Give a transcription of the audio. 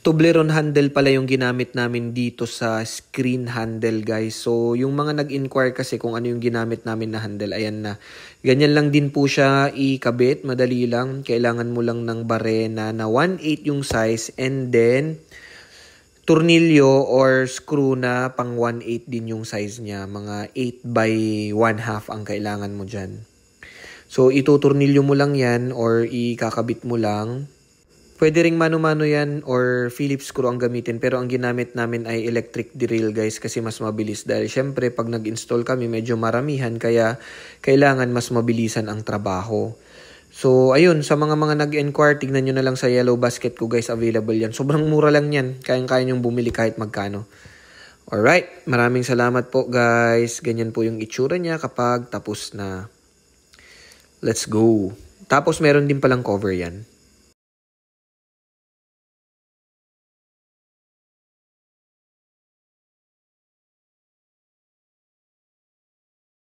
Toblerone handle pala yung ginamit namin dito sa screen handle, guys. So, yung mga nag-inquire kasi kung ano yung ginamit namin na handle, ayan na. Ganyan lang din po siya ikabit, madali lang. Kailangan mo lang ng barena na 1/8 yung size and then tornilyo or screw na pang 1/8 din yung size niya. Mga 8/1/2 ang kailangan mo dyan. So, itutornilyo mo lang yan or ikakabit mo lang. Pwede ring mano-mano yan or Phillips screw ang gamitin, pero ang ginamit namin ay electric drill, guys, kasi mas mabilis. Dahil syempre pag nag-install kami medyo maramihan, kaya kailangan mas mabilisan ang trabaho. So ayun, sa mga nag-enquire, tignan nyo na lang sa yellow basket ko, guys, available yan. Sobrang mura lang yan, kayang-kaya nyong bumili kahit magkano. Alright, maraming salamat po, guys. Ganyan po yung itsura niya kapag tapos na. Let's go. Tapos meron din palang cover yan.